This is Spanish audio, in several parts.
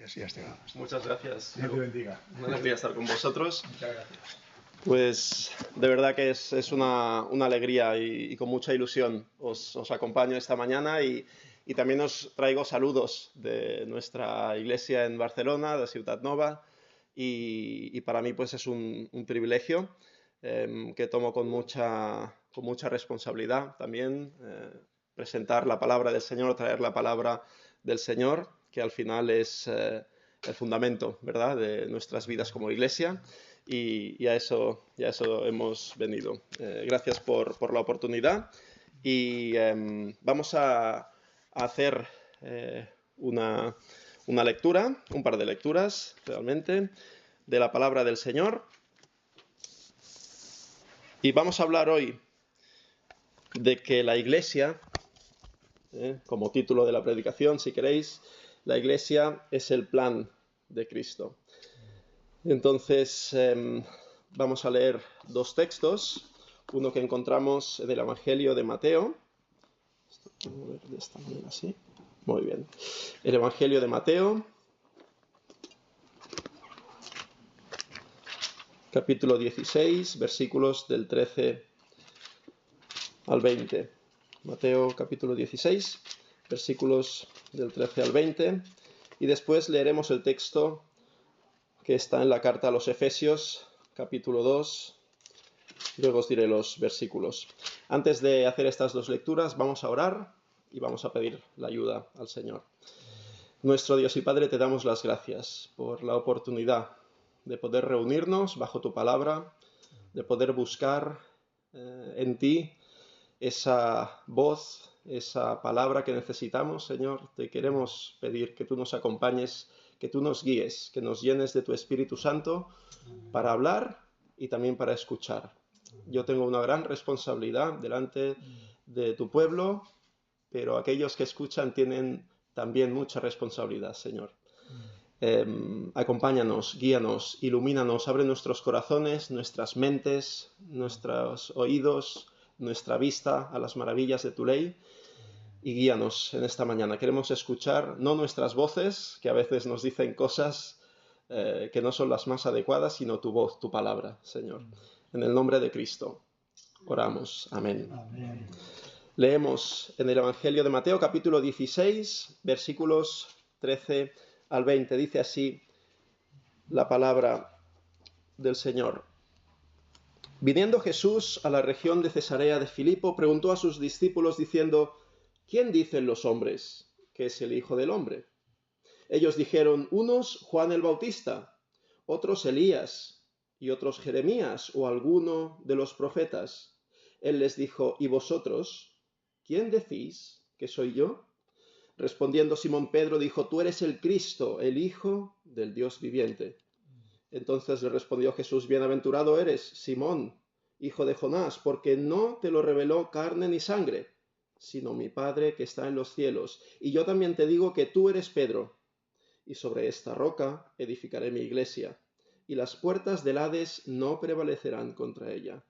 gracias. Ya está. Muchas gracias. Dios te bendiga. Una alegría estar con vosotros. Muchas gracias. Pues de verdad que es una alegría y con mucha ilusión os acompaño esta mañana y también os traigo saludos de nuestra iglesia en Barcelona, de Ciutat Nova, y para mí pues es un privilegio que tomo con mucha responsabilidad también, presentar la palabra del Señor, traer la palabra del Señor, que al final es el fundamento, ¿verdad?, de nuestras vidas como iglesia. Y a eso hemos venido. Gracias por la oportunidad y vamos a hacer una lectura, un par de lecturas realmente, de la palabra del Señor. Y vamos a hablar hoy de que la Iglesia, como título de la predicación, si queréis, la Iglesia es el plan de Cristo. Entonces, vamos a leer dos textos, uno que encontramos en el Evangelio de Mateo. Esto puedo ver de esta manera, ¿sí? Muy bien. El Evangelio de Mateo, capítulo 16, versículos del 13 al 20. Mateo, capítulo 16, versículos del 13 al 20. Y después leeremos el texto que está en la carta a los Efesios, capítulo 2, luego os diré los versículos. Antes de hacer estas dos lecturas, vamos a orar y vamos a pedir la ayuda al Señor. Nuestro Dios y Padre, te damos las gracias por la oportunidad de poder reunirnos bajo tu palabra, de poder buscar en ti esa voz, esa palabra que necesitamos, Señor. Te queremos pedir que tú nos acompañes, que tú nos guíes, que nos llenes de tu Espíritu Santo para hablar y también para escuchar. Yo tengo una gran responsabilidad delante de tu pueblo, pero aquellos que escuchan tienen también mucha responsabilidad, Señor. Acompáñanos, guíanos, ilumínanos, abre nuestros corazones, nuestras mentes, nuestros oídos, nuestra vista a las maravillas de tu ley, y guíanos en esta mañana. Queremos escuchar no nuestras voces, que a veces nos dicen cosas que no son las más adecuadas, sino tu voz, tu palabra, Señor. En el nombre de Cristo oramos. Amén. Amén. Leemos en el Evangelio de Mateo, capítulo 16, versículos 13 al 20. Dice así la palabra del Señor. Viniendo Jesús a la región de Cesarea de Filipo, preguntó a sus discípulos diciendo: ¿Quién dicen los hombres que es el Hijo del Hombre? Ellos dijeron: unos Juan el Bautista, otros Elías, y otros Jeremías o alguno de los profetas. Él les dijo: ¿y vosotros? ¿Quién decís que soy yo? Respondiendo Simón Pedro dijo: tú eres el Cristo, el Hijo del Dios viviente. Entonces le respondió Jesús: bienaventurado eres, Simón, hijo de Jonás, porque no te lo reveló carne ni sangre, sino mi Padre que está en los cielos. Y yo también te digo que tú eres Pedro, y sobre esta roca edificaré mi iglesia, y las puertas del Hades no prevalecerán contra ella.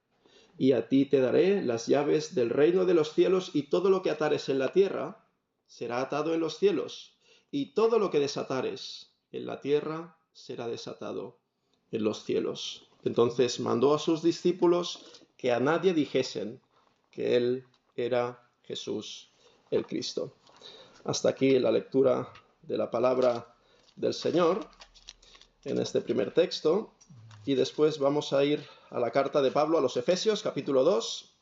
Y a ti te daré las llaves del reino de los cielos, y todo lo que atares en la tierra será atado en los cielos, y todo lo que desatares en la tierra será desatado en los cielos. Entonces mandó a sus discípulos que a nadie dijesen que él era Jesús el Cristo. Hasta aquí la lectura de la palabra del Señor en este primer texto, y después vamos a ir a la carta de Pablo a los Efesios, capítulo 2.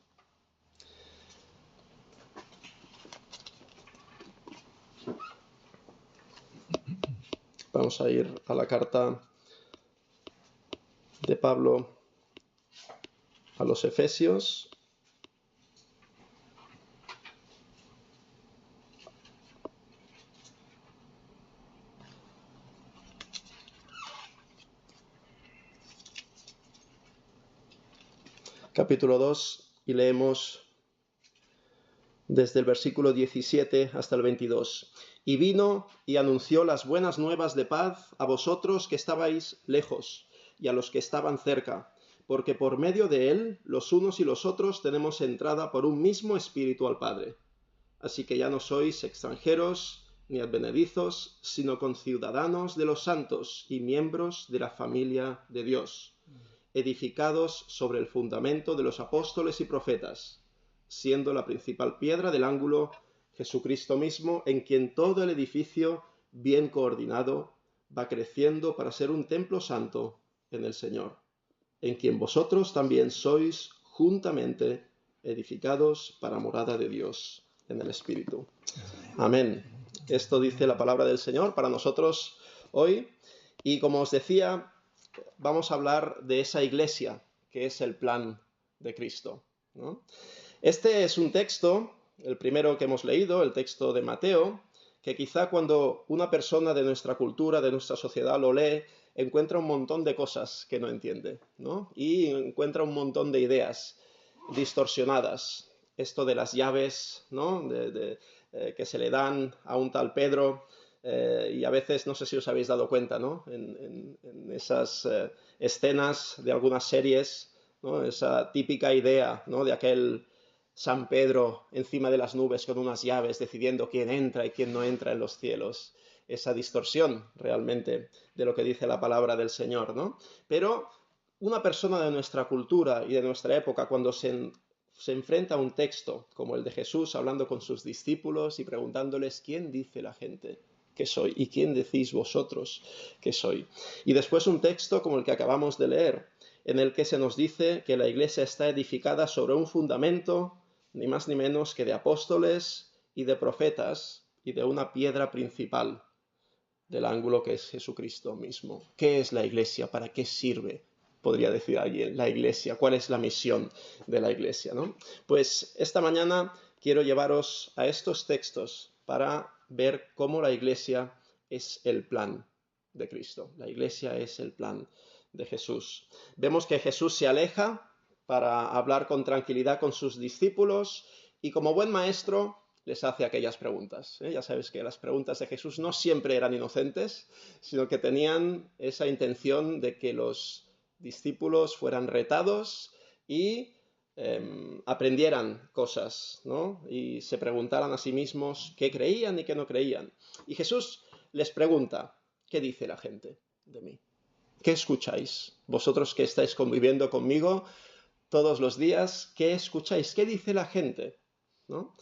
Vamos a ir a la carta de Pablo a los Efesios. Capítulo 2, y leemos desde el versículo 17 hasta el 22. Y vino y anunció las buenas nuevas de paz a vosotros que estabais lejos y a los que estaban cerca, porque por medio de él los unos y los otros tenemos entrada por un mismo espíritu al Padre. Así que ya no sois extranjeros ni advenedizos, sino conciudadanos de los santos y miembros de la familia de Dios, edificados sobre el fundamento de los apóstoles y profetas, siendo la principal piedra del ángulo Jesucristo mismo, en quien todo el edificio, bien coordinado, va creciendo para ser un templo santo en el Señor, en quien vosotros también sois juntamente edificados para morada de Dios en el Espíritu. Amén. Esto dice la palabra del Señor para nosotros hoy. Y como os decía, vamos a hablar de esa iglesia que es el plan de Cristo, ¿no? Este es un texto, el primero que hemos leído, el texto de Mateo, que quizá cuando una persona de nuestra cultura, de nuestra sociedad lo lee, encuentra un montón de cosas que no entiende, ¿no? Y encuentra un montón de ideas distorsionadas. Esto de las llaves, ¿no? Que se le dan a un tal Pedro, y a veces, no sé si os habéis dado cuenta, ¿no? En esas escenas de algunas series, ¿no? Esa típica idea, ¿no? De aquel San Pedro encima de las nubes con unas llaves decidiendo quién entra y quién no entra en los cielos. Esa distorsión realmente de lo que dice la palabra del Señor, ¿no? Pero una persona de nuestra cultura y de nuestra época, cuando se enfrenta a un texto como el de Jesús hablando con sus discípulos y preguntándoles quién dice la gente que soy y quién decís vosotros que soy. Y después un texto como el que acabamos de leer, en el que se nos dice que la iglesia está edificada sobre un fundamento, ni más ni menos que de apóstoles y de profetas y de una piedra principal del ángulo que es Jesucristo mismo. ¿Qué es la iglesia? ¿Para qué sirve? Podría decir alguien, la iglesia. ¿Cuál es la misión de la iglesia, ¿no? Pues esta mañana quiero llevaros a estos textos para ver cómo la iglesia es el plan de Cristo. La iglesia es el plan de Jesús. Vemos que Jesús se aleja para hablar con tranquilidad con sus discípulos y como buen maestro les hace aquellas preguntas. Ya sabes que las preguntas de Jesús no siempre eran inocentes, sino que tenían esa intención de que los discípulos fueran retados y aprendieran cosas, ¿no? Y se preguntaran a sí mismos qué creían y qué no creían. Y Jesús les pregunta, ¿qué dice la gente de mí? ¿Qué escucháis? Vosotros que estáis conviviendo conmigo todos los días, ¿qué escucháis? ¿Qué dice la gente? ¿No?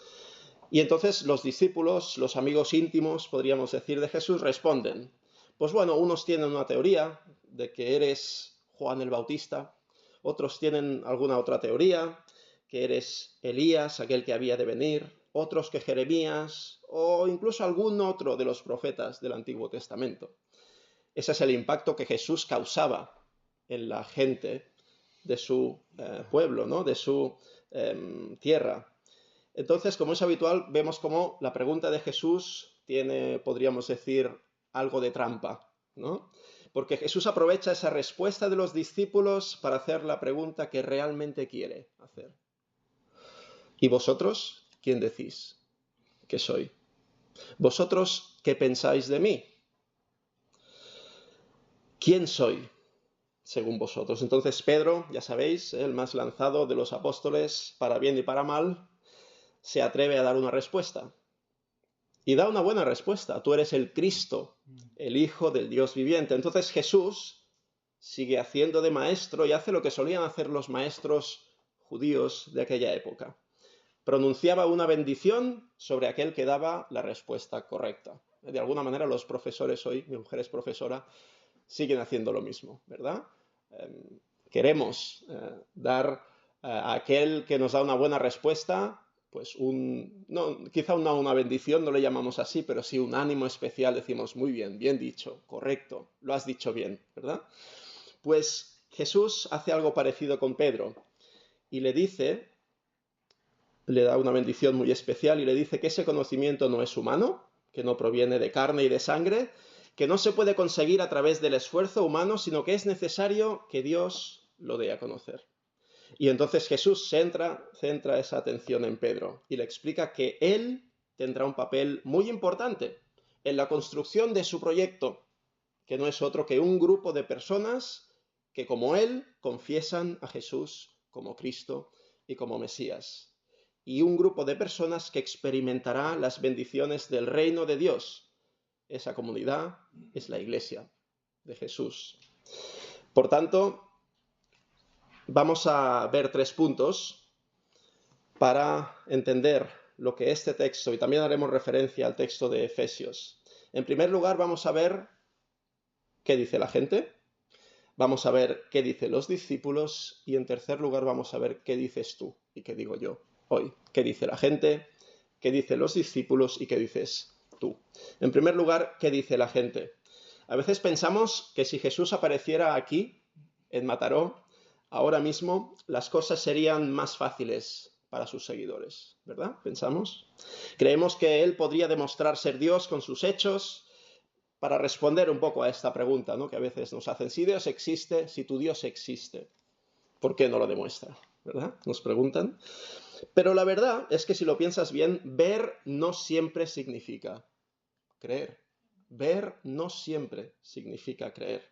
Y entonces los discípulos, los amigos íntimos, podríamos decir, de Jesús, responden. Pues bueno, unos tienen una teoría de que eres Juan el Bautista, otros tienen alguna otra teoría, que eres Elías, aquel que había de venir, otros que Jeremías, o incluso algún otro de los profetas del Antiguo Testamento. Ese es el impacto que Jesús causaba en la gente de su pueblo, ¿no? De su tierra. Entonces, como es habitual, vemos cómo la pregunta de Jesús tiene, podríamos decir, algo de trampa, ¿no? Porque Jesús aprovecha esa respuesta de los discípulos para hacer la pregunta que realmente quiere hacer. ¿Y vosotros quién decís que soy? ¿Vosotros qué pensáis de mí? ¿Quién soy, según vosotros? Entonces Pedro, ya sabéis, el más lanzado de los apóstoles, para bien y para mal, se atreve a dar una respuesta. Y da una buena respuesta. Tú eres el Cristo, el Hijo del Dios viviente. Entonces Jesús sigue haciendo de maestro y hace lo que solían hacer los maestros judíos de aquella época. Pronunciaba una bendición sobre aquel que daba la respuesta correcta. De alguna manera los profesores hoy, mi mujer es profesora, siguen haciendo lo mismo, ¿verdad? Queremos dar a aquel que nos da una buena respuesta, pues quizá una bendición, no le llamamos así, pero sí un ánimo especial, decimos, muy bien, bien dicho, correcto, lo has dicho bien, ¿verdad? Pues Jesús hace algo parecido con Pedro y le da una bendición muy especial y le dice que ese conocimiento no es humano, que no proviene de carne y de sangre, que no se puede conseguir a través del esfuerzo humano, sino que es necesario que Dios lo dé a conocer. Y entonces Jesús centra esa atención en Pedro y le explica que él tendrá un papel muy importante en la construcción de su proyecto, que no es otro que un grupo de personas que, como él, confiesan a Jesús como Cristo y como Mesías. y un grupo de personas que experimentará las bendiciones del reino de Dios. Esa comunidad es la Iglesia de Jesús. Por tanto, vamos a ver 3 puntos para entender lo que este texto, y también haremos referencia al texto de Efesios. En primer lugar, vamos a ver qué dice la gente, vamos a ver qué dicen los discípulos, y en tercer lugar vamos a ver qué dices tú y qué digo yo hoy. ¿Qué dice la gente? ¿Qué dicen los discípulos? ¿Y qué dices tú? En primer lugar, ¿qué dice la gente? A veces pensamos que si Jesús apareciera aquí, en Mataró, ahora mismo las cosas serían más fáciles para sus seguidores, ¿verdad? ¿Pensamos? Creemos que él podría demostrar ser Dios con sus hechos para responder un poco a esta pregunta, ¿no?, que a veces nos hacen. Si Dios existe, si tu Dios existe, ¿por qué no lo demuestra? ¿Verdad? Nos preguntan. Pero la verdad es que si lo piensas bien, ver no siempre significa creer. Ver no siempre significa creer.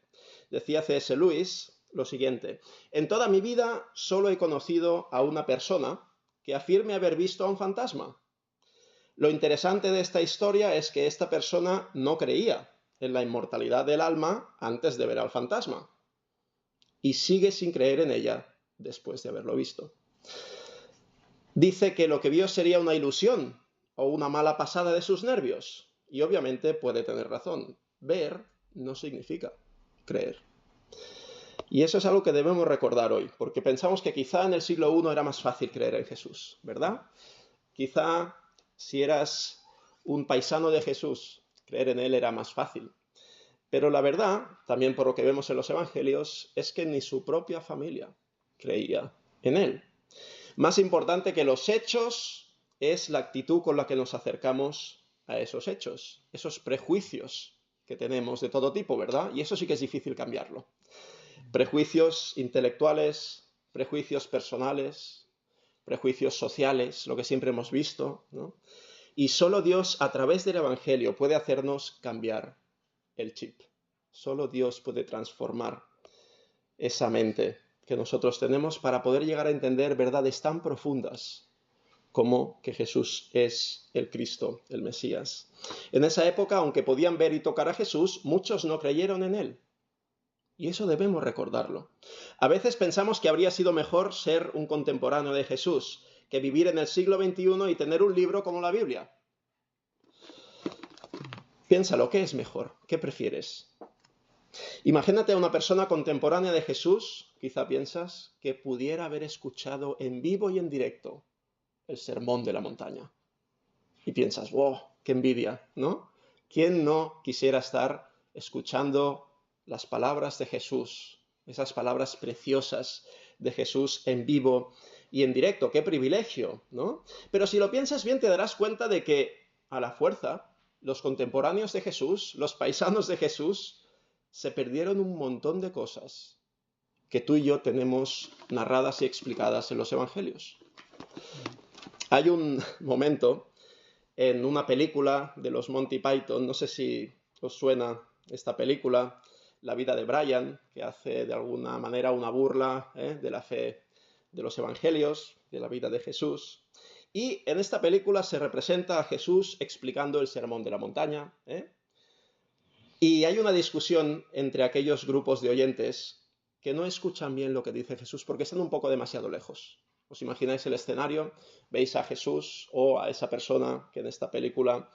Decía C.S. Lewis lo siguiente: en toda mi vida solo he conocido a una persona que afirme haber visto a un fantasma. Lo interesante de esta historia es que esta persona no creía en la inmortalidad del alma antes de ver al fantasma y sigue sin creer en ella después de haberlo visto. Dice que lo que vio sería una ilusión o una mala pasada de sus nervios, y obviamente puede tener razón. Ver no significa creer. Y eso es algo que debemos recordar hoy, porque pensamos que quizá en el siglo I era más fácil creer en Jesús, ¿verdad? Quizá si eras un paisano de Jesús, creer en él era más fácil. Pero la verdad, también por lo que vemos en los evangelios, es que ni su propia familia creía en él. Más importante que los hechos es la actitud con la que nos acercamos a esos hechos, esos prejuicios que tenemos de todo tipo, ¿verdad? Y eso sí que es difícil cambiarlo. Prejuicios intelectuales, prejuicios personales, prejuicios sociales, lo que siempre hemos visto, ¿no? Y solo Dios, a través del Evangelio, puede hacernos cambiar el chip. Solo Dios puede transformar esa mente que nosotros tenemos para poder llegar a entender verdades tan profundas como que Jesús es el Cristo, el Mesías. En esa época, aunque podían ver y tocar a Jesús, muchos no creyeron en él. Y eso debemos recordarlo. A veces pensamos que habría sido mejor ser un contemporáneo de Jesús que vivir en el siglo XXI y tener un libro como la Biblia. Piénsalo, ¿qué es mejor? ¿Qué prefieres? Imagínate a una persona contemporánea de Jesús, quizá piensas, que pudiera haber escuchado en vivo y en directo el sermón de la montaña. Y piensas, wow, qué envidia, ¿no? ¿Quién no quisiera estar escuchando las palabras de Jesús, esas palabras preciosas de Jesús en vivo y en directo? ¡Qué privilegio!, ¿no? Pero si lo piensas bien, te darás cuenta de que, a la fuerza, los contemporáneos de Jesús, los paisanos de Jesús, se perdieron un montón de cosas que tú y yo tenemos narradas y explicadas en los evangelios. Hay un momento en una película de los Monty Python, no sé si os suena esta película, La vida de Brian, que hace de alguna manera una burla de la fe de los evangelios, de la vida de Jesús. Y en esta película se representa a Jesús explicando el sermón de la montaña. Y hay una discusión entre aquellos grupos de oyentes que no escuchan bien lo que dice Jesús porque están un poco demasiado lejos. ¿Os imagináis el escenario? Veis a Jesús o a esa persona que en esta película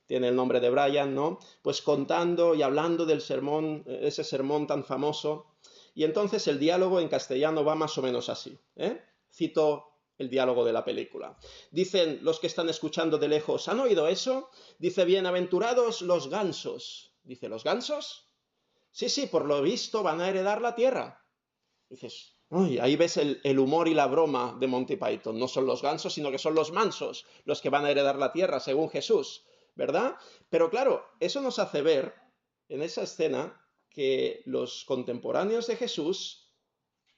tiene el nombre de Brian, ¿no? Pues contando y hablando del sermón, ese sermón tan famoso. Y entonces el diálogo en castellano va más o menos así. Cito el diálogo de la película. Dicen los que están escuchando de lejos, ¿han oído eso? Dice, bienaventurados los gansos. Dice, ¿los gansos? Sí, sí, por lo visto van a heredar la tierra. Dices, uy, ahí ves el humor y la broma de Monty Python. No son los gansos, sino que son los mansos los que van a heredar la tierra, según Jesús, ¿verdad? Pero claro, eso nos hace ver en esa escena que los contemporáneos de Jesús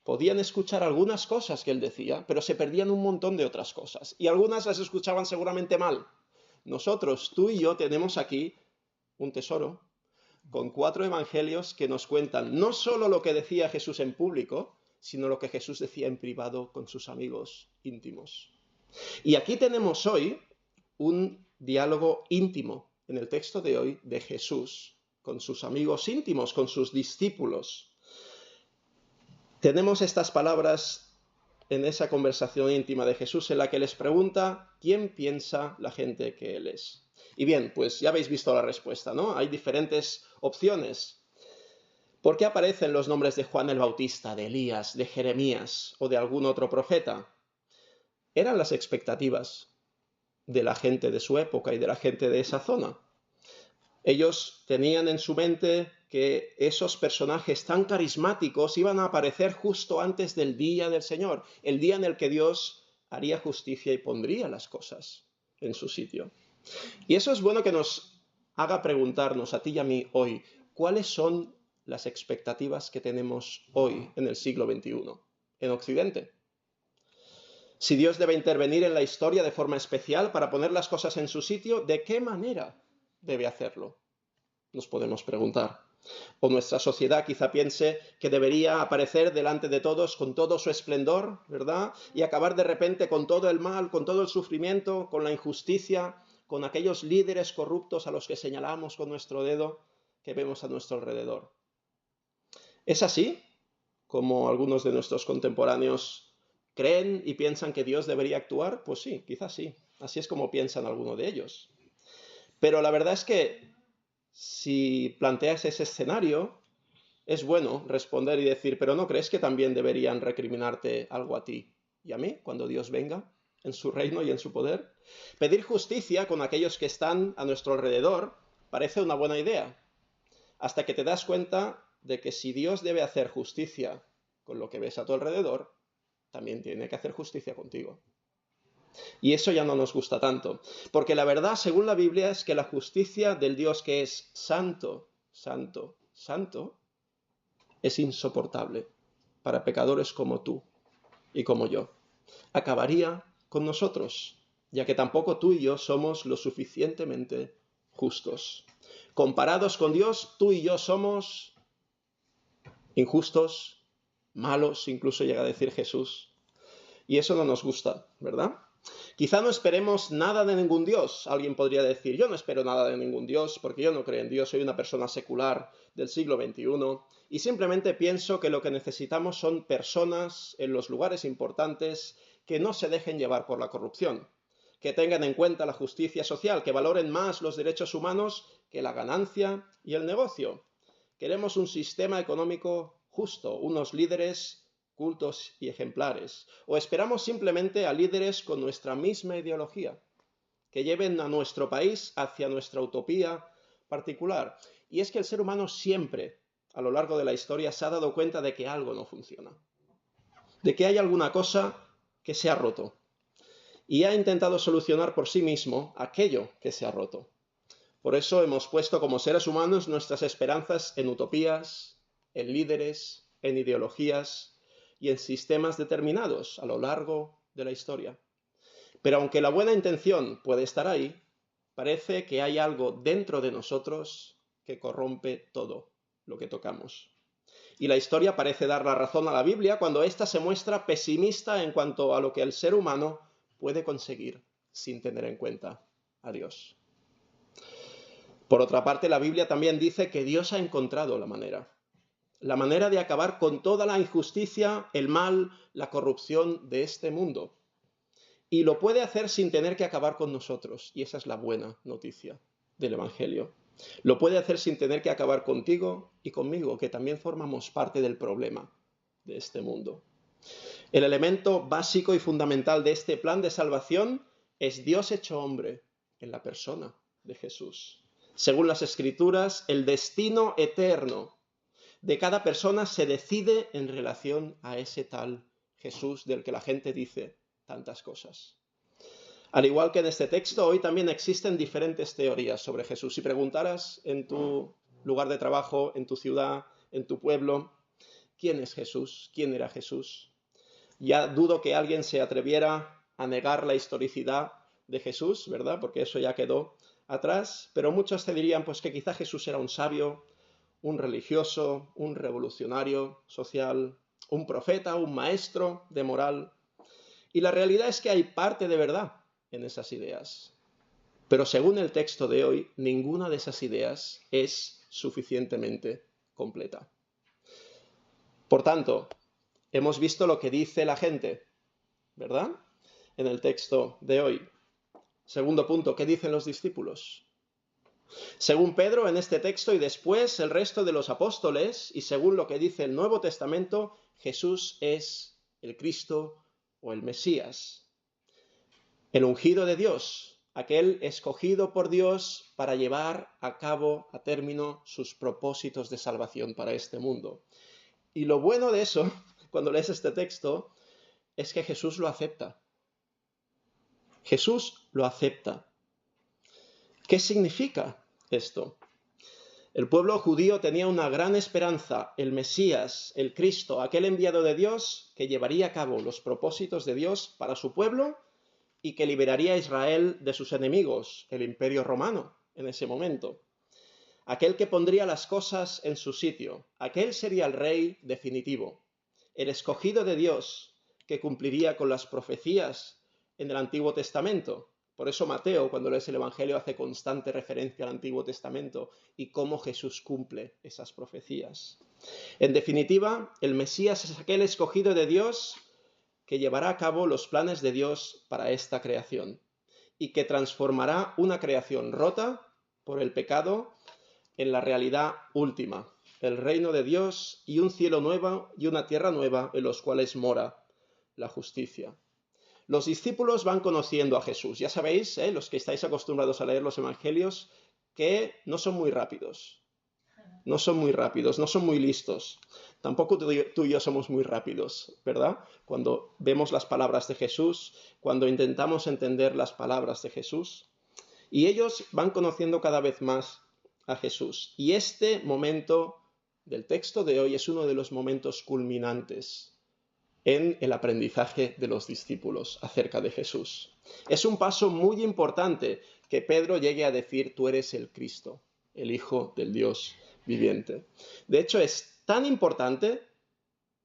podían escuchar algunas cosas que él decía, pero se perdían un montón de otras cosas. Y algunas las escuchaban seguramente mal. Nosotros, tú y yo, tenemos aquí un tesoro con 4 evangelios que nos cuentan no solo lo que decía Jesús en público, sino lo que Jesús decía en privado con sus amigos íntimos. Y aquí tenemos hoy un diálogo íntimo en el texto de hoy de Jesús con sus amigos íntimos, con sus discípulos. Tenemos estas palabras en esa conversación íntima de Jesús en la que les pregunta quién piensa la gente que Él es. Y bien, pues ya habéis visto la respuesta, ¿no? Hay diferentes opciones. ¿Por qué aparecen los nombres de Juan el Bautista, de Elías, de Jeremías o de algún otro profeta? Eran las expectativas de la gente de su época y de la gente de esa zona. Ellos tenían en su mente que esos personajes tan carismáticos iban a aparecer justo antes del día del Señor, el día en el que Dios haría justicia y pondría las cosas en su sitio. Y eso es bueno que nos haga preguntarnos a ti y a mí hoy, ¿cuáles son las expectativas que tenemos hoy en el siglo XXI, en Occidente? Si Dios debe intervenir en la historia de forma especial para poner las cosas en su sitio, ¿de qué manera debe hacerlo? Nos podemos preguntar. O nuestra sociedad quizá piense que debería aparecer delante de todos con todo su esplendor, ¿verdad? Y acabar de repente con todo el mal, con todo el sufrimiento, con la injusticia, con aquellos líderes corruptos a los que señalamos con nuestro dedo que vemos a nuestro alrededor. ¿Es así como algunos de nuestros contemporáneos creen y piensan que Dios debería actuar? Pues sí, quizás sí. Así es como piensan algunos de ellos. Pero la verdad es que si planteas ese escenario, es bueno responder y decir, pero ¿no crees que también deberían recriminarte algo a ti y a mí cuando Dios venga en su reino y en su poder? Pedir justicia con aquellos que están a nuestro alrededor parece una buena idea, hasta que te das cuenta de que si Dios debe hacer justicia con lo que ves a tu alrededor, también tiene que hacer justicia contigo. Y eso ya no nos gusta tanto, porque la verdad, según la Biblia, es que la justicia del Dios que es santo, santo, santo, es insoportable para pecadores como tú y como yo. Acabaría con nosotros, ya que tampoco tú y yo somos lo suficientemente justos. Comparados con Dios, tú y yo somos injustos, malos, incluso llega a decir Jesús. Y eso no nos gusta, ¿verdad? Quizá no esperemos nada de ningún Dios. Alguien podría decir, yo no espero nada de ningún Dios porque yo no creo en Dios, soy una persona secular del siglo XXI y simplemente pienso que lo que necesitamos son personas en los lugares importantes que no se dejen llevar por la corrupción, que tengan en cuenta la justicia social, que valoren más los derechos humanos que la ganancia y el negocio. Queremos un sistema económico justo, unos líderes cultos y ejemplares. O esperamos simplemente a líderes con nuestra misma ideología, que lleven a nuestro país hacia nuestra utopía particular. Y es que el ser humano siempre, a lo largo de la historia, se ha dado cuenta de que algo no funciona, de que hay alguna cosa que se ha roto. Y ha intentado solucionar por sí mismo aquello que se ha roto. Por eso hemos puesto como seres humanos nuestras esperanzas en utopías, en líderes, en ideologías y en sistemas determinados a lo largo de la historia. Pero aunque la buena intención puede estar ahí, parece que hay algo dentro de nosotros que corrompe todo lo que tocamos. Y la historia parece dar la razón a la Biblia cuando ésta se muestra pesimista en cuanto a lo que el ser humano puede conseguir sin tener en cuenta a Dios. Por otra parte, la Biblia también dice que Dios ha encontrado la manera de acabar con toda la injusticia, el mal, la corrupción de este mundo. Y lo puede hacer sin tener que acabar con nosotros. Y esa es la buena noticia del Evangelio. Lo puede hacer sin tener que acabar contigo y conmigo, que también formamos parte del problema de este mundo. El elemento básico y fundamental de este plan de salvación es Dios hecho hombre en la persona de Jesús. Según las Escrituras, el destino eterno de cada persona se decide en relación a ese tal Jesús del que la gente dice tantas cosas. Al igual que en este texto, hoy también existen diferentes teorías sobre Jesús. Si preguntaras en tu lugar de trabajo, en tu ciudad, en tu pueblo, ¿quién es Jesús? ¿Quién era Jesús? Ya dudo que alguien se atreviera a negar la historicidad de Jesús, ¿verdad? Porque eso ya quedó atrás, pero muchos te dirían pues que quizá Jesús era un sabio, un religioso, un revolucionario social, un profeta, un maestro de moral. Y la realidad es que hay parte de verdad en esas ideas. Pero según el texto de hoy, ninguna de esas ideas es suficientemente completa. Por tanto, hemos visto lo que dice la gente, ¿verdad? En el texto de hoy. Segundo punto, ¿qué dicen los discípulos? Según Pedro en este texto y después el resto de los apóstoles, y según lo que dice el Nuevo Testamento, Jesús es el Cristo o el Mesías, el ungido de Dios, aquel escogido por Dios para llevar a cabo, a término, sus propósitos de salvación para este mundo. Y lo bueno de eso, cuando lees este texto, es que Jesús lo acepta. Jesús lo acepta. ¿Qué significa esto? El pueblo judío tenía una gran esperanza, el Mesías, el Cristo, aquel enviado de Dios que llevaría a cabo los propósitos de Dios para su pueblo y que liberaría a Israel de sus enemigos, el Imperio Romano, en ese momento. Aquel que pondría las cosas en su sitio, aquel sería el rey definitivo, el escogido de Dios que cumpliría con las profecías en el Antiguo Testamento. Por eso Mateo, cuando lees el Evangelio, hace constante referencia al Antiguo Testamento y cómo Jesús cumple esas profecías. En definitiva, el Mesías es aquel escogido de Dios que llevará a cabo los planes de Dios para esta creación y que transformará una creación rota por el pecado en la realidad última, el reino de Dios y un cielo nuevo y una tierra nueva en los cuales mora la justicia. Los discípulos van conociendo a Jesús. Ya sabéis, los que estáis acostumbrados a leer los evangelios, que no son muy rápidos. No son muy rápidos, no son muy listos. Tampoco tú y yo somos muy rápidos, ¿verdad? Cuando vemos las palabras de Jesús, cuando intentamos entender las palabras de Jesús. Y ellos van conociendo cada vez más a Jesús. Y este momento del texto de hoy es uno de los momentos culminantes en el aprendizaje de los discípulos acerca de Jesús. Es un paso muy importante que Pedro llegue a decir: tú eres el Cristo, el Hijo del Dios viviente. De hecho, es tan importante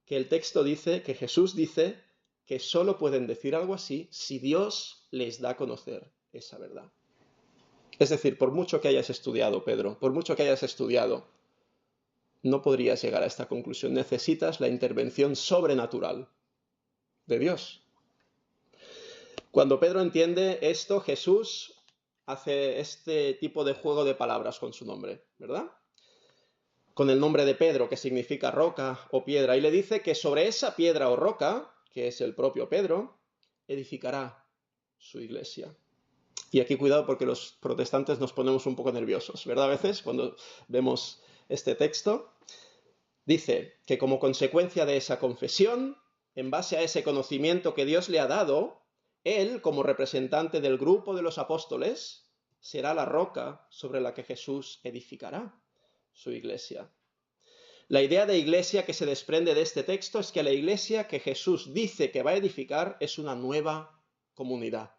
que el texto dice, que Jesús dice, que solo pueden decir algo así si Dios les da a conocer esa verdad. Es decir, por mucho que hayas estudiado, Pedro, por mucho que hayas estudiado, no podrías llegar a esta conclusión. Necesitas la intervención sobrenatural de Dios. Cuando Pedro entiende esto, Jesús hace este tipo de juego de palabras con su nombre, ¿verdad? Con el nombre de Pedro, que significa roca o piedra, y le dice que sobre esa piedra o roca, que es el propio Pedro, edificará su iglesia. Y aquí cuidado porque los protestantes nos ponemos un poco nerviosos, ¿verdad? A veces cuando vemos este texto. Dice que como consecuencia de esa confesión, en base a ese conocimiento que Dios le ha dado, él, como representante del grupo de los apóstoles, será la roca sobre la que Jesús edificará su iglesia. La idea de iglesia que se desprende de este texto es que la iglesia que Jesús dice que va a edificar es una nueva comunidad.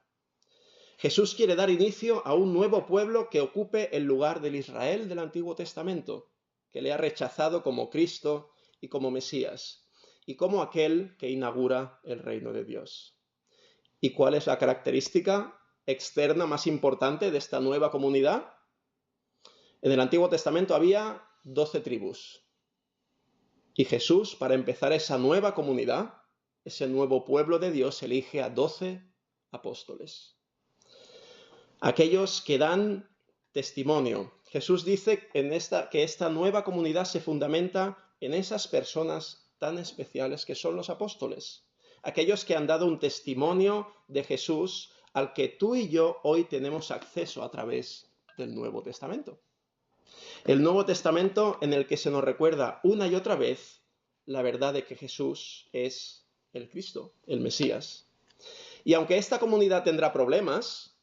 Jesús quiere dar inicio a un nuevo pueblo que ocupe el lugar del Israel del Antiguo Testamento, que le ha rechazado como Cristo y como Mesías, y como aquel que inaugura el reino de Dios. ¿Y cuál es la característica externa más importante de esta nueva comunidad? En el Antiguo Testamento había 12 tribus. Y Jesús, para empezar esa nueva comunidad, ese nuevo pueblo de Dios, elige a 12 apóstoles. Aquellos que dan testimonio. Jesús dice que esta nueva comunidad se fundamenta en esas personas tan especiales que son los apóstoles. Aquellos que han dado un testimonio de Jesús al que tú y yo hoy tenemos acceso a través del Nuevo Testamento. El Nuevo Testamento en el que se nos recuerda una y otra vez la verdad de que Jesús es el Cristo, el Mesías. Y aunque esta comunidad tendrá problemas,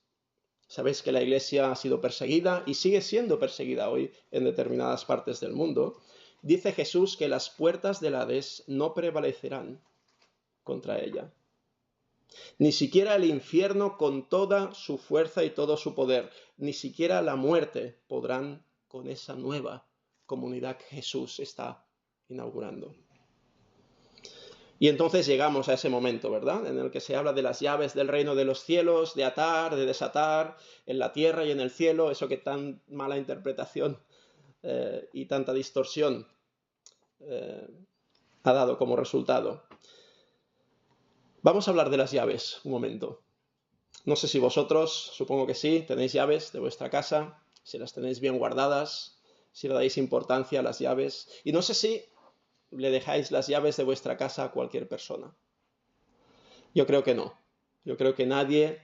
sabéis que la Iglesia ha sido perseguida y sigue siendo perseguida hoy en determinadas partes del mundo. Dice Jesús que las puertas del Hades no prevalecerán contra ella. Ni siquiera el infierno con toda su fuerza y todo su poder, ni siquiera la muerte podrán con esa nueva comunidad que Jesús está inaugurando. Y entonces llegamos a ese momento, ¿verdad? En el que se habla de las llaves del reino de los cielos, de atar, de desatar, en la tierra y en el cielo, eso que tan mala interpretación y tanta distorsión ha dado como resultado. Vamos a hablar de las llaves un momento. No sé si vosotros, supongo que sí, tenéis llaves de vuestra casa, si las tenéis bien guardadas, si le dais importancia a las llaves. Y no sé si le dejáis las llaves de vuestra casa a cualquier persona. Yo creo que no. Yo creo que nadie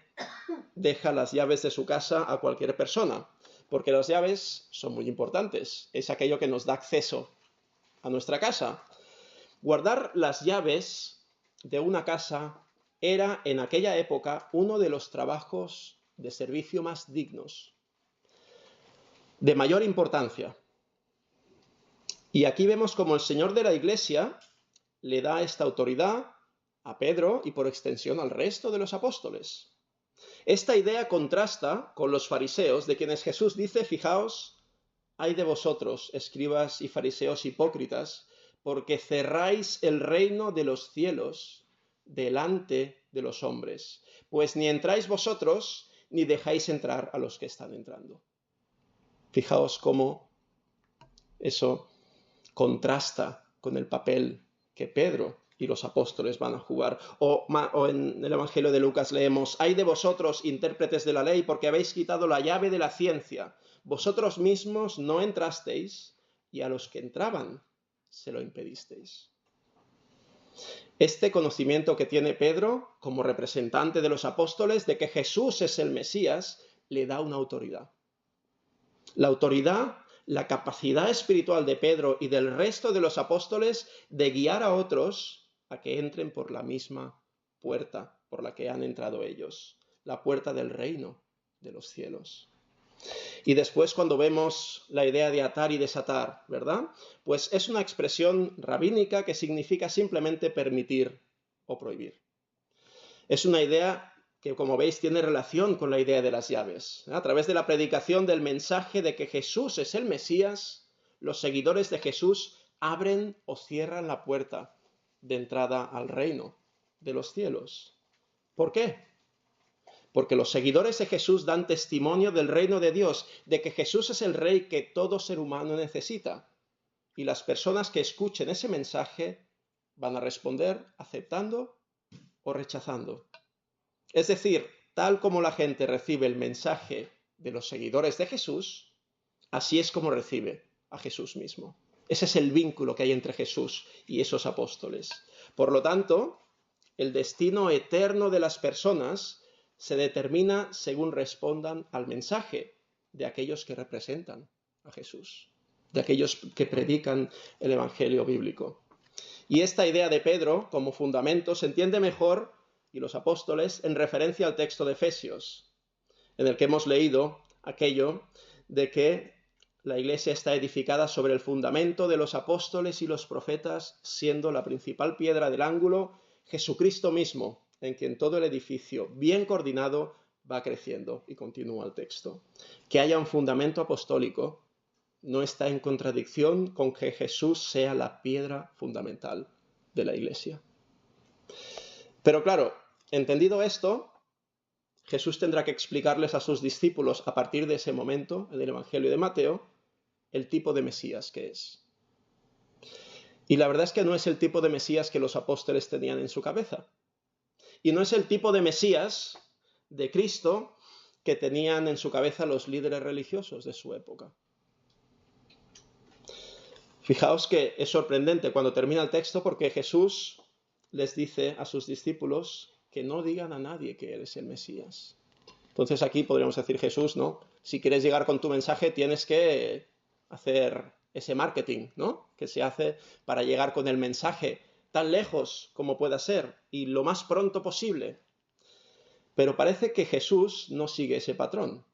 deja las llaves de su casa a cualquier persona, porque las llaves son muy importantes. Es aquello que nos da acceso a nuestra casa. Guardar las llaves de una casa era en aquella época uno de los trabajos de servicio más dignos, de mayor importancia. Y aquí vemos como el Señor de la Iglesia le da esta autoridad a Pedro y por extensión al resto de los apóstoles. Esta idea contrasta con los fariseos, de quienes Jesús dice, fijaos, ay de vosotros, escribas y fariseos hipócritas, porque cerráis el reino de los cielos delante de los hombres, pues ni entráis vosotros, ni dejáis entrar a los que están entrando. Fijaos cómo eso contrasta con el papel que Pedro y los apóstoles van a jugar. O en el Evangelio de Lucas leemos, ay de vosotros, intérpretes de la ley, porque habéis quitado la llave de la ciencia. Vosotros mismos no entrasteis, y a los que entraban se lo impedisteis. Este conocimiento que tiene Pedro, como representante de los apóstoles, de que Jesús es el Mesías, le da una autoridad. La autoridad, la capacidad espiritual de Pedro y del resto de los apóstoles de guiar a otros a que entren por la misma puerta por la que han entrado ellos, la puerta del reino de los cielos. Y después cuando vemos la idea de atar y desatar, ¿verdad? Pues es una expresión rabínica que significa simplemente permitir o prohibir. Es una idea que, como veis, tiene relación con la idea de las llaves. A través de la predicación del mensaje de que Jesús es el Mesías, los seguidores de Jesús abren o cierran la puerta de entrada al reino de los cielos. ¿Por qué? Porque los seguidores de Jesús dan testimonio del reino de Dios, de que Jesús es el Rey que todo ser humano necesita. Y las personas que escuchen ese mensaje van a responder aceptando o rechazando. Es decir, tal como la gente recibe el mensaje de los seguidores de Jesús, así es como recibe a Jesús mismo. Ese es el vínculo que hay entre Jesús y esos apóstoles. Por lo tanto, el destino eterno de las personas se determina según respondan al mensaje de aquellos que representan a Jesús, de aquellos que predican el Evangelio bíblico. Y esta idea de Pedro como fundamento se entiende mejor, y los apóstoles, en referencia al texto de Efesios, en el que hemos leído aquello de que la iglesia está edificada sobre el fundamento de los apóstoles y los profetas, siendo la principal piedra del ángulo Jesucristo mismo, en quien todo el edificio, bien coordinado, va creciendo. Y continúa el texto. Que haya un fundamento apostólico no está en contradicción con que Jesús sea la piedra fundamental de la iglesia. Pero claro, entendido esto, Jesús tendrá que explicarles a sus discípulos a partir de ese momento, en el Evangelio de Mateo, el tipo de Mesías que es. Y la verdad es que no es el tipo de Mesías que los apóstoles tenían en su cabeza. Y no es el tipo de Mesías de Cristo que tenían en su cabeza los líderes religiosos de su época. Fijaos que es sorprendente cuando termina el texto porque Jesús les dice a sus discípulos que no digan a nadie que Él es el Mesías. Entonces aquí podríamos decir, Jesús, ¿no? Si quieres llegar con tu mensaje tienes que hacer ese marketing, ¿no? Que se hace para llegar con el mensaje tan lejos como pueda ser y lo más pronto posible. Pero parece que Jesús no sigue ese patrón.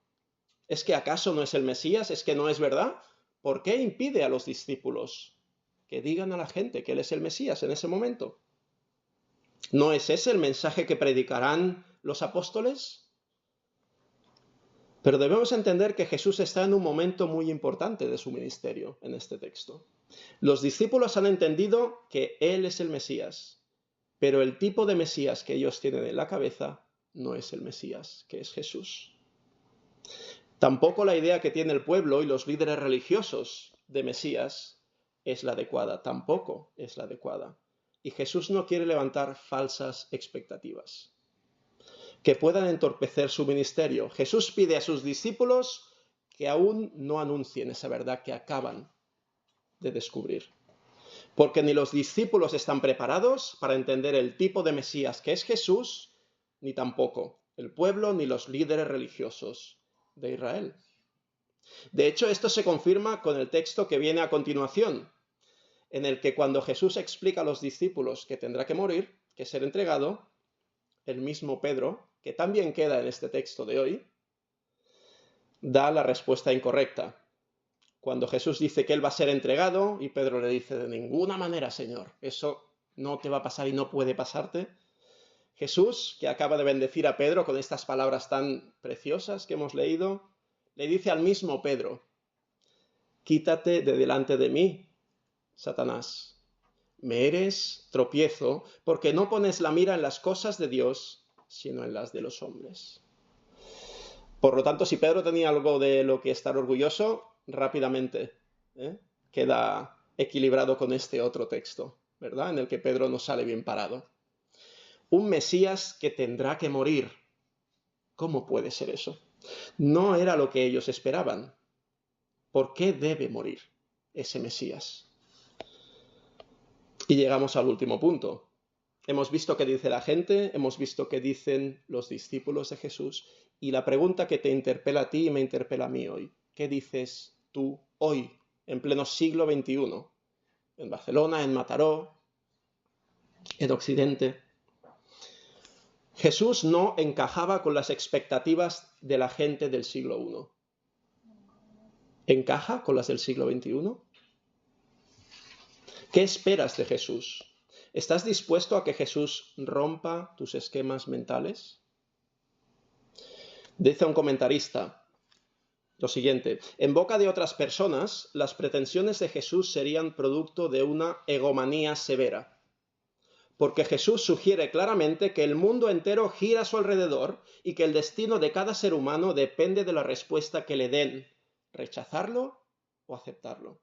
¿Es que acaso no es el Mesías? ¿Es que no es verdad? ¿Por qué impide a los discípulos que digan a la gente que Él es el Mesías en ese momento? ¿No es ese el mensaje que predicarán los apóstoles? Pero debemos entender que Jesús está en un momento muy importante de su ministerio en este texto. Los discípulos han entendido que Él es el Mesías Pero el tipo de Mesías que ellos tienen en la cabeza no es el Mesías, que es Jesús. Tampoco la idea que tiene el pueblo y los líderes religiosos de Mesías es la adecuada, tampoco es la adecuada. Y Jesús no quiere levantar falsas expectativas que puedan entorpecer su ministerio. Jesús pide a sus discípulos que aún no anuncien esa verdad que acaban de descubrir. Porque ni los discípulos están preparados para entender el tipo de Mesías que es Jesús, ni tampoco el pueblo ni los líderes religiosos de Israel. De hecho, esto se confirma con el texto que viene a continuación, en el que cuando Jesús explica a los discípulos que tendrá que morir, que ser entregado, el mismo Pedro, que también queda en este texto de hoy, da la respuesta incorrecta. Cuando Jesús dice que él va a ser entregado y Pedro le dice, de ninguna manera, Señor, eso no te va a pasar y no puede pasarte. Jesús, que acaba de bendecir a Pedro con estas palabras tan preciosas que hemos leído, le dice al mismo Pedro, quítate de delante de mí, Satanás. Me eres tropiezo porque no pones la mira en las cosas de Dios, sino en las de los hombres. Por lo tanto, si Pedro tenía algo de lo que estar orgulloso, rápidamente queda equilibrado con este otro texto, ¿verdad? En el que Pedro no sale bien parado. Un Mesías que tendrá que morir. ¿Cómo puede ser eso? No era lo que ellos esperaban. ¿Por qué debe morir ese Mesías? Y llegamos al último punto. Hemos visto qué dice la gente, hemos visto qué dicen los discípulos de Jesús, y la pregunta que te interpela a ti y me interpela a mí hoy, ¿qué dices tú hoy, en pleno siglo XXI? En Barcelona, en Mataró, en Occidente. Jesús no encajaba con las expectativas de la gente del siglo I. ¿Encaja con las del siglo XXI? ¿Qué esperas de Jesús? ¿Estás dispuesto a que Jesús rompa tus esquemas mentales? Dice un comentarista lo siguiente, en boca de otras personas, las pretensiones de Jesús serían producto de una egomanía severa, porque Jesús sugiere claramente que el mundo entero gira a su alrededor y que el destino de cada ser humano depende de la respuesta que le den, rechazarlo o aceptarlo.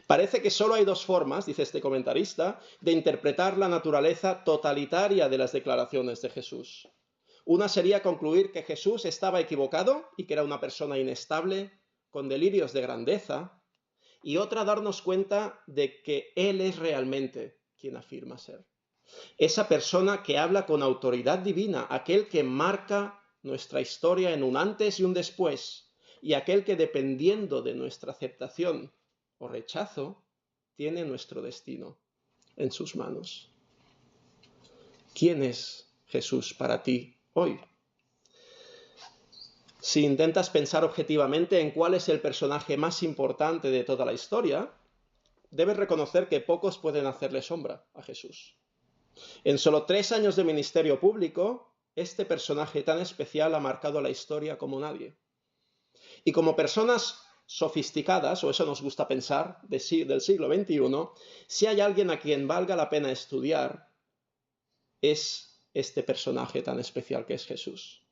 Parece que solo hay dos formas, dice este comentarista, de interpretar la naturaleza totalitaria de las declaraciones de Jesús. Una sería concluir que Jesús estaba equivocado y que era una persona inestable, con delirios de grandeza, y otra darnos cuenta de que Él es realmente quien afirma ser. Esa persona que habla con autoridad divina, aquel que marca nuestra historia en un antes y un después, y aquel que dependiendo de nuestra aceptación o rechazo, tiene nuestro destino en sus manos. ¿Quién es Jesús para ti hoy? Si intentas pensar objetivamente en cuál es el personaje más importante de toda la historia, debes reconocer que pocos pueden hacerle sombra a Jesús. En solo 3 años de ministerio público, este personaje tan especial ha marcado la historia como nadie. Y como personas sofisticadas, o eso nos gusta pensar, del siglo XXI, si hay alguien a quien valga la pena estudiar, es este personaje tan especial que es Jesús.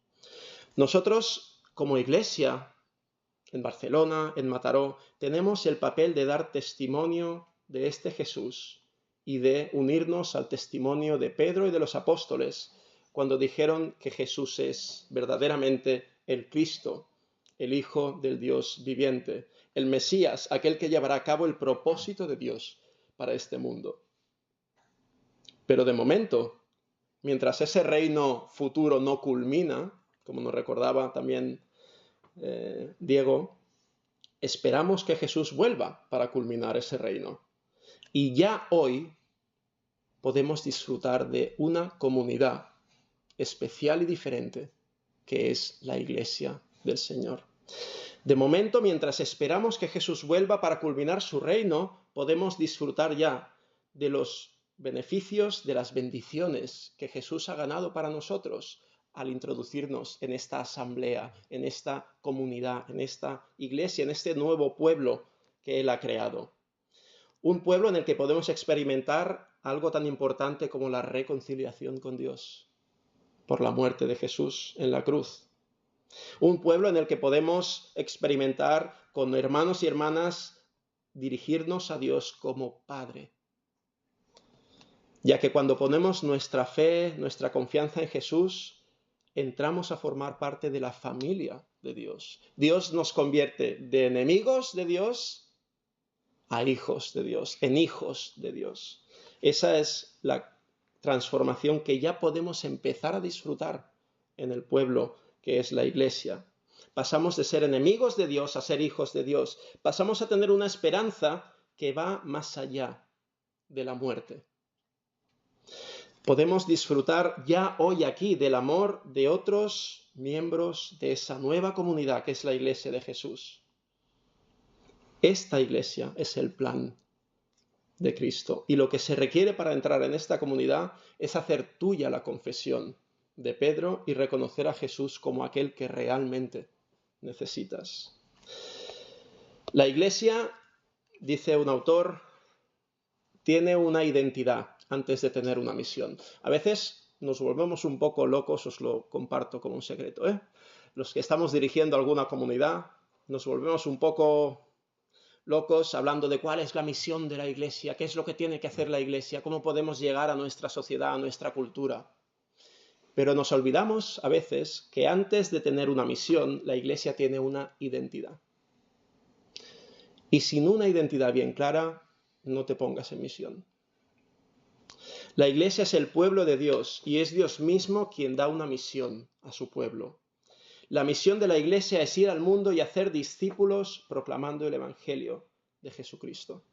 Nosotros, como iglesia, en Barcelona, en Mataró, tenemos el papel de dar testimonio de este Jesús y de unirnos al testimonio de Pedro y de los apóstoles cuando dijeron que Jesús es verdaderamente el Cristo, el Hijo del Dios viviente, el Mesías, aquel que llevará a cabo el propósito de Dios para este mundo. Pero de momento, mientras ese reino futuro no culmina, como nos recordaba también Diego, esperamos que Jesús vuelva para culminar ese reino. Y ya hoy podemos disfrutar de una comunidad especial y diferente, que es la Iglesia del Señor. De momento, mientras esperamos que Jesús vuelva para culminar su reino, podemos disfrutar ya de los beneficios, de las bendiciones que Jesús ha ganado para nosotros al introducirnos en esta asamblea, en esta comunidad, en esta iglesia, en este nuevo pueblo que Él ha creado. Un pueblo en el que podemos experimentar algo tan importante como la reconciliación con Dios por la muerte de Jesús en la cruz. Un pueblo en el que podemos experimentar con hermanos y hermanas dirigirnos a Dios como Padre. Ya que cuando ponemos nuestra fe, nuestra confianza en Jesús, entramos a formar parte de la familia de Dios. Dios nos convierte de enemigos de Dios a hijos de Dios, en hijos de Dios. Esa es la transformación que ya podemos empezar a disfrutar en el pueblo que es la Iglesia. Pasamos de ser enemigos de Dios a ser hijos de Dios. Pasamos a tener una esperanza que va más allá de la muerte. Podemos disfrutar ya hoy aquí del amor de otros miembros de esa nueva comunidad que es la Iglesia de Jesús. Esta Iglesia es el plan de Cristo. Y lo que se requiere para entrar en esta comunidad es hacer tuya la confesión de Pedro y reconocer a Jesús como aquel que realmente necesitas. La Iglesia, dice un autor, tiene una identidad antes de tener una misión. A veces nos volvemos un poco locos, os lo comparto como un secreto, Los que estamos dirigiendo alguna comunidad nos volvemos un poco locos hablando de cuál es la misión de la Iglesia, qué es lo que tiene que hacer la Iglesia, cómo podemos llegar a nuestra sociedad, a nuestra cultura. Pero nos olvidamos a veces que antes de tener una misión, la Iglesia tiene una identidad. Y sin una identidad bien clara, no te pongas en misión. La Iglesia es el pueblo de Dios y es Dios mismo quien da una misión a su pueblo. La misión de la Iglesia es ir al mundo y hacer discípulos proclamando el Evangelio de Jesucristo,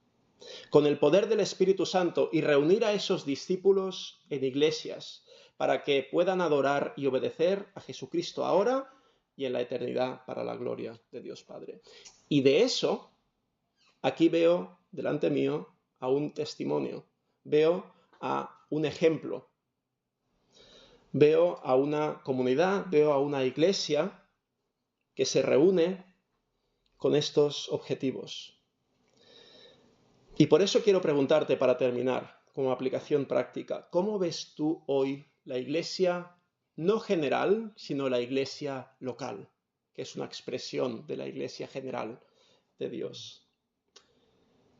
con el poder del Espíritu Santo, y reunir a esos discípulos en iglesias para que puedan adorar y obedecer a Jesucristo ahora y en la eternidad para la gloria de Dios Padre. Y de eso, aquí veo delante mío a un testimonio, veo a un ejemplo. Veo a una comunidad, veo a una iglesia que se reúne con estos objetivos. Y por eso quiero preguntarte para terminar, como aplicación práctica, ¿cómo ves tú hoy la iglesia no general, sino la iglesia local, que es una expresión de la iglesia general de Dios?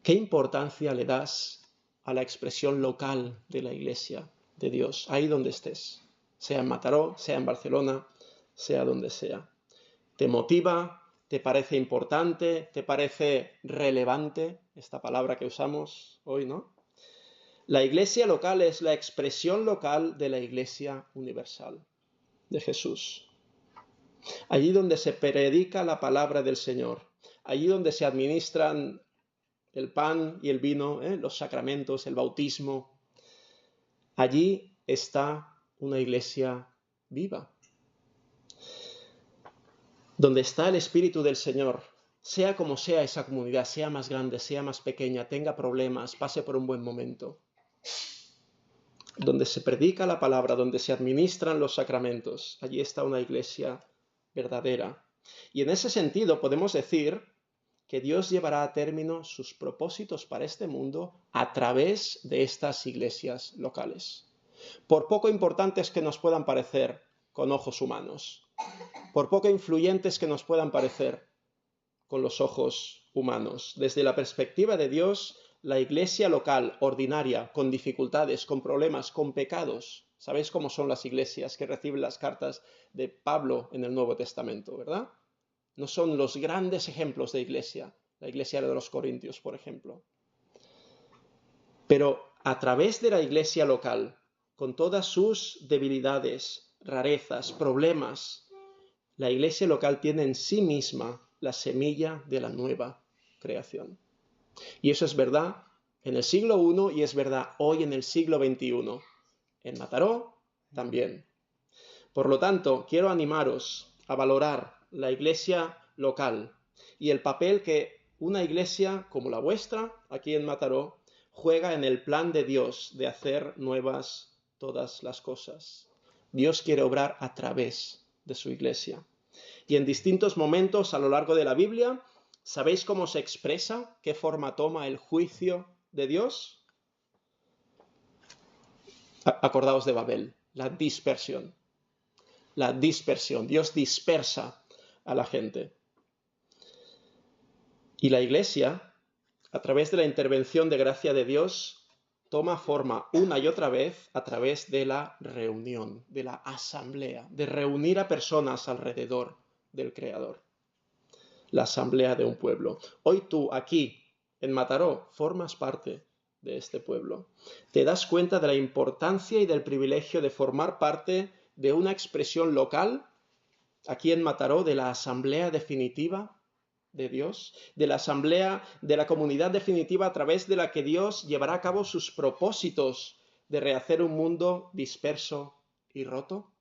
¿Qué importancia le das a la expresión local de la iglesia de Dios, ahí donde estés? Sea en Mataró, sea en Barcelona, sea donde sea. ¿Te motiva? ¿Te parece importante? ¿Te parece relevante esta palabra que usamos hoy, no? La iglesia local es la expresión local de la iglesia universal de Jesús. Allí donde se predica la palabra del Señor, allí donde se administran el pan y el vino, los sacramentos, el bautismo, allí está una iglesia viva. Donde está el Espíritu del Señor, sea como sea esa comunidad, sea más grande, sea más pequeña, tenga problemas, pase por un buen momento. Donde se predica la palabra, donde se administran los sacramentos, allí está una iglesia verdadera. Y en ese sentido podemos decir que Dios llevará a término sus propósitos para este mundo a través de estas iglesias locales. Por poco importantes que nos puedan parecer con ojos humanos, por poco influyentes que nos puedan parecer con los ojos humanos, desde la perspectiva de Dios, la iglesia local, ordinaria, con dificultades, con problemas, con pecados. ¿Sabéis cómo son las iglesias que reciben las cartas de Pablo en el Nuevo Testamento, verdad? No son los grandes ejemplos de iglesia, la iglesia de los Corintios, por ejemplo. Pero a través de la iglesia local, con todas sus debilidades, rarezas, problemas, la iglesia local tiene en sí misma la semilla de la nueva creación. Y eso es verdad en el siglo I y es verdad hoy en el siglo XXI. En Mataró también. Por lo tanto, quiero animaros a valorar la iglesia local y el papel que una iglesia como la vuestra, aquí en Mataró, juega en el plan de Dios de hacer nuevas todas las cosas. Dios quiere obrar a través de su iglesia. Y en distintos momentos a lo largo de la Biblia, ¿sabéis cómo se expresa? ¿Qué forma toma el juicio de Dios? Acordaos de Babel, la dispersión. La dispersión. Dios dispersa a la gente. Y la Iglesia, a través de la intervención de gracia de Dios, toma forma una y otra vez a través de la reunión, de la asamblea, de reunir a personas alrededor del Creador. La asamblea de un pueblo. Hoy tú, aquí, en Mataró, formas parte de este pueblo. Te das cuenta de la importancia y del privilegio de formar parte de una expresión local, aquí en Mataró, de la asamblea definitiva de Dios, de la asamblea, de la comunidad definitiva a través de la que Dios llevará a cabo sus propósitos de rehacer un mundo disperso y roto.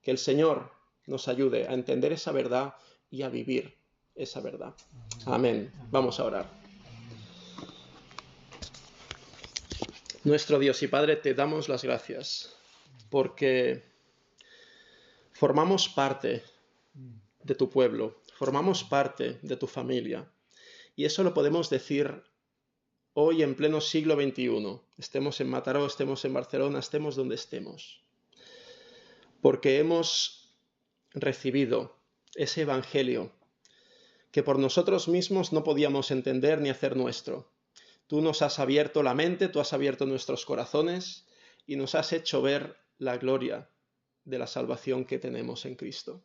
Que el Señor nos ayude a entender esa verdad y a vivir esa verdad. Amén. Vamos a orar. Nuestro Dios y Padre, te damos las gracias porque formamos parte de tu pueblo, formamos parte de tu familia. Y eso lo podemos decir hoy en pleno siglo XXI. Estemos en Mataró, estemos en Barcelona, estemos donde estemos. Porque hemos recibido ese evangelio que por nosotros mismos no podíamos entender ni hacer nuestro. Tú nos has abierto la mente, tú has abierto nuestros corazones y nos has hecho ver la gloria de la salvación que tenemos en Cristo.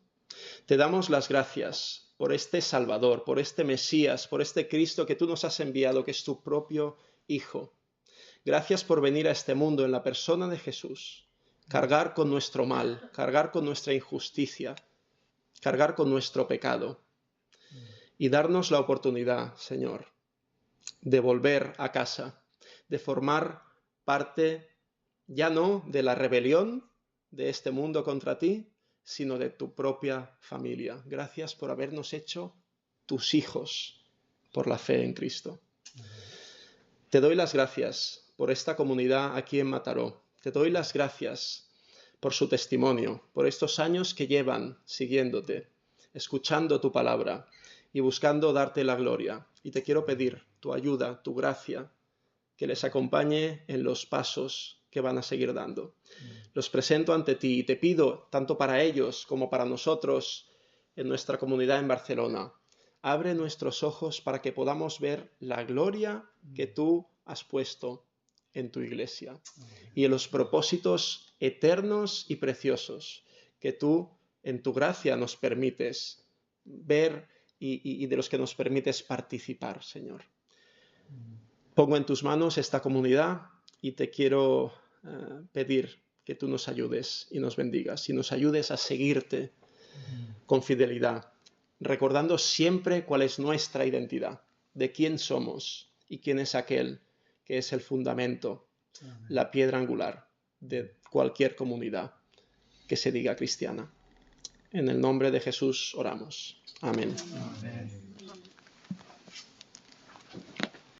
Te damos las gracias por este Salvador, por este Mesías, por este Cristo que tú nos has enviado, que es tu propio Hijo. Gracias por venir a este mundo en la persona de Jesús, cargar con nuestro mal, cargar con nuestra injusticia, cargar con nuestro pecado y darnos la oportunidad, Señor, de volver a casa, de formar parte ya no de la rebelión de este mundo contra ti, sino de tu propia familia. Gracias por habernos hecho tus hijos por la fe en Cristo. Te doy las gracias por esta comunidad aquí en Mataró. Te doy las gracias por su testimonio, por estos años que llevan siguiéndote, escuchando tu palabra y buscando darte la gloria. Y te quiero pedir tu ayuda, tu gracia, que les acompañe en los pasos que van a seguir dando. Los presento ante ti y te pido, tanto para ellos como para nosotros en nuestra comunidad en Barcelona, abre nuestros ojos para que podamos ver la gloria que tú has puesto en tu iglesia y en los propósitos eternos y preciosos que tú en tu gracia nos permites ver y de los que nos permites participar, Señor. Pongo en tus manos esta comunidad y te quiero pedir que tú nos ayudes y nos bendigas y nos ayudes a seguirte con fidelidad, recordando siempre cuál es nuestra identidad, de quién somos y quién es aquel que es el fundamento, la piedra angular de cualquier comunidad que se diga cristiana. En el nombre de Jesús oramos. Amén.